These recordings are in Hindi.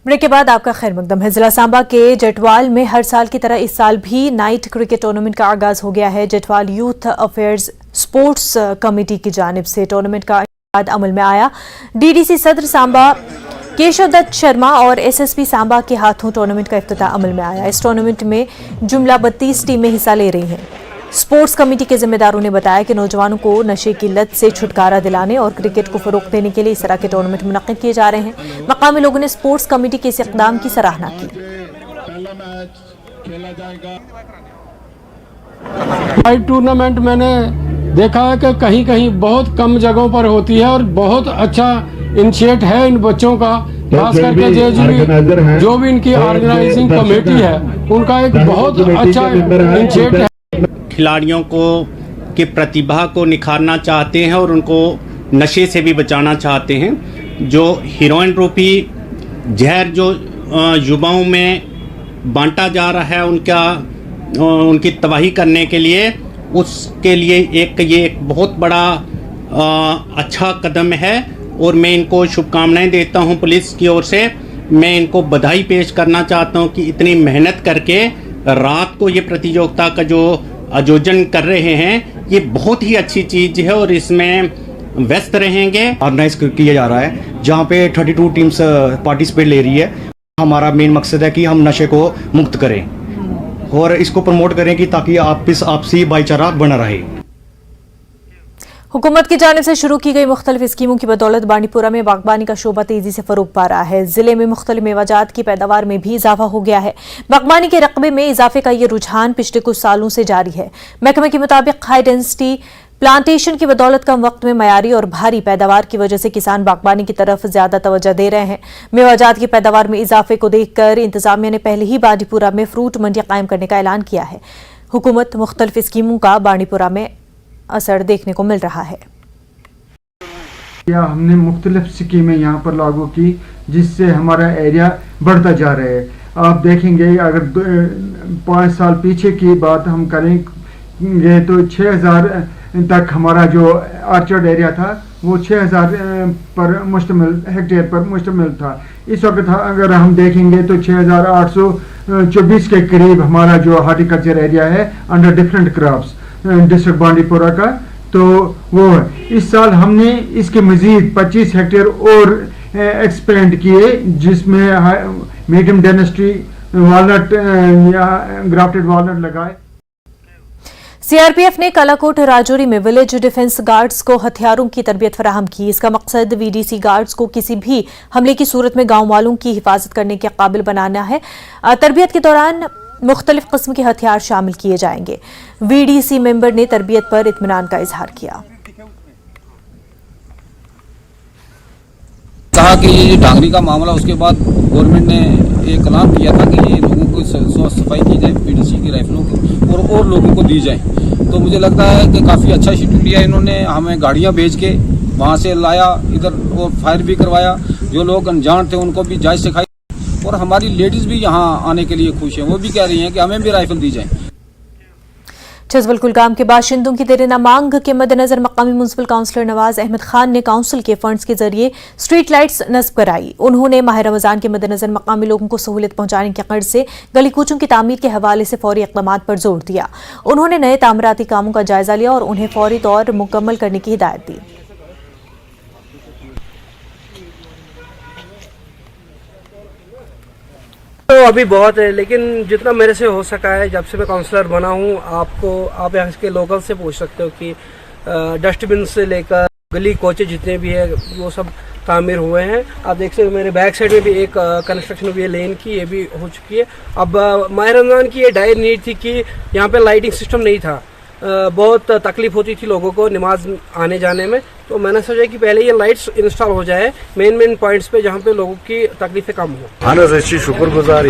ब्रेक के बाद आपका खैर मकदम है। जिला सांबा के जटवाल में हर साल की तरह इस साल भी नाइट क्रिकेट टूर्नामेंट का आगाज हो गया है। जटवाल यूथ अफेयर्स स्पोर्ट्स कमेटी की जानिब से टूर्नामेंट का इनेकाद अमल में आया। डीडीसी सदर सांबा केशव दत्त शर्मा और एसएसपी सांबा के हाथों टूर्नामेंट का इफ्तिताह अमल में आया। इस टूर्नामेंट में जुमला 32 टीमें हिस्सा ले रही हैं। स्पोर्ट्स कमेटी के जिम्मेदारों ने बताया कि नौजवानों को नशे की लत से छुटकारा दिलाने और क्रिकेट को फरोग देने के लिए इस तरह के टूर्नामेंट मुनक्किद किए जा रहे हैं। मकामी लोगों ने स्पोर्ट्स कमेटी के इस इक़दाम की सराहना की। टूर्नामेंट मैंने देखा है कि कहीं कहीं बहुत कम जगहों पर होती है और बहुत अच्छा इनिशिएट है इन बच्चों का, खास करके जो भी इनकी ऑर्गेनाइजिंग कमेटी है उनका एक बहुत अच्छा इनिशिएट है। खिलाड़ियों को की प्रतिभा को निखारना चाहते हैं और उनको नशे से भी बचाना चाहते हैं। जो हीरोइन रूपी जहर जो युवाओं में बांटा जा रहा है उनकी तबाही करने के लिए, उसके लिए ये एक बहुत बड़ा अच्छा कदम है और मैं इनको शुभकामनाएं देता हूं। पुलिस की ओर से मैं इनको बधाई पेश करना चाहता हूं कि इतनी मेहनत करके रात को ये प्रतियोगिता का जो आयोजन कर रहे हैं, ये बहुत ही अच्छी चीज है और इसमें व्यस्त रहेंगे। ऑर्गेनाइज किया जा रहा है जहाँ पे 32 टीम्स पार्टिसिपेट ले रही है। हमारा मेन मकसद है कि हम नशे को मुक्त करें और इसको प्रमोट करें कि ताकि आपसी भाईचारा बना रहे। हुकूमत की जानिब से शुरू की गई मुख्तलिफ स्कीमों की बदौलत बांडीपुरा में बागबानी का शोबा तेजी से फरोग पा रहा है। जिले में मुख्तलिफ मेवाजात की पैदावार में भी इजाफा हो गया है। बागबानी के रकबे में इजाफे का ये रुझान पिछले कुछ सालों से जारी है। महकमे के मुताबिक हाई डेंसिटी प्लांटेशन की बदौलत कम वक्त में मयारी और भारी पैदावार की वजह से किसान बागबानी की तरफ ज्यादा तवज्जो दे रहे हैं। मेवाजात की पैदावार में इजाफे को देखकर इंतजामिया ने पहले ही बांडीपुरा में फ्रूट मंडियां कायम करने का ऐलान किया है। हुकूमत मुख्तलिफ स्कीमों का बांडीपुरा में असर देखने को मिल रहा है। हमने मुख्तलिफ स्कीमें यहाँ पर लागू की जिससे हमारा एरिया बढ़ता जा रहा है। आप देखेंगे अगर 5 साल पीछे की बात हम करेंगे तो 6000 तक हमारा जो आर्चर्ड एरिया था वो 6000 पर मुश्तमिल हेक्टेयर पर मुश्तमिल था। इस वक्त अगर हम देखेंगे तो 6824 के करीब हमारा जो हार्टिकल्चर एरिया है under different crops district Bandipora का, तो वो इस साल हमने इसके मजीद 25 हेक्टेयर और एक्सपेंड किए जिसमें मीडियम डेंसिटी वालनट या ग्राफ्टेड वालनट लगाए। सीआरपीएफ ने कालाकोट राजौरी में विलेज डिफेंस गार्ड्स को हथियारों की तरबियत फराहम की। इसका मकसद वीडीसी गार्ड्स को किसी भी हमले की सूरत में गांव वालों की हिफाजत करने के काबिल बनाना है। तरबियत के दौरान मुख्तलिफ किस्म के हथियार शामिल किए जाएंगे। वीडीसी मेंबर ने तरबियत पर इत्मीनान का इजहार किया। कहा कि ये डांगरी का मामला, उसके बाद गवर्नमेंट ने एक ऐलान किया था कि ये लोगों को सफाई की जाए वीडीसी की राइफलों की और लोगों को दी जाए। तो मुझे लगता है कि काफ़ी अच्छा शेड्यूल लिया इन्होंने। हमें गाड़ियां भेज के वहाँ से लाया, इधर वो फायर भी करवाया। जो लोग अनजान थे उनको भी जायज़ सिखाई और हमारी लेडीज भी यहाँ आने के लिए खुश हैं। वो भी कह रही हैं कि हमें भी राइफल दी जाए। छजबल कुलगाम के बाशिंदों की देर न मांग के मद्देनजर मकामी म्युनिसिपल काउंसलर नवाज अहमद खान ने काउंसिल के फंड्स के जरिए स्ट्रीट लाइट्स नस्ब कराई। उन्होंने माह रमजान के मद्देनजर मकामी लोगों को सहूलियत पहुंचाने के गर्ज से गली कूचों की तामीर के हवाले से फौरी इक़दामात पर जोर दिया। उन्होंने नए तामीराती कामों का जायजा लिया और उन्हें फौरी तौर मुकम्मल करने की हिदायत दी। तो अभी बहुत है, लेकिन जितना मेरे से हो सका है, जब से मैं काउंसलर बना हूँ, आप यहाँ के लोकल से पूछ सकते हो कि डस्टबिन से लेकर गली कोचे जितने भी है वो सब तामीर हुए हैं। आप देख सकते हो मेरे बैक साइड में भी एक कंस्ट्रक्शन हुई है लेन की, ये भी हो चुकी है। अब माह रमजान की ये डायर नीड थी कि यहाँ पे लाइटिंग सिस्टम नहीं था। बहुत तकलीफ होती थी लोगों को नमाज आने जाने में, तो मैंने सोचा कि पहले ये लाइट्स इंस्टॉल हो जाए मेन पॉइंट्स पे जहाँ पे लोगों की तकलीफें कम हो। शुक्रगुजार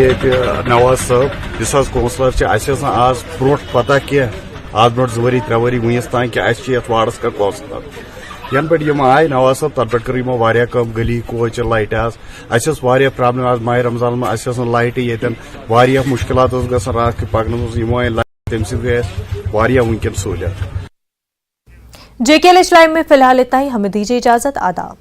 नवाज साहब इस काउंसलर आज ब्रोट पता कह आज ब्रोट 2 वरी 3 वरी वस तान कि वार्डस का काउंसलर यन पे आय नवाज साहब तन पे कर कम गली कोच लाइट प्रॉब्लम आज माह रमजान में लाइट ये मुश्किल रात पकन तम वनकन सहूलियत। JKLH लाइव में फिलहाल इतना ही। हमें दीजिए इजाजत। आदाब।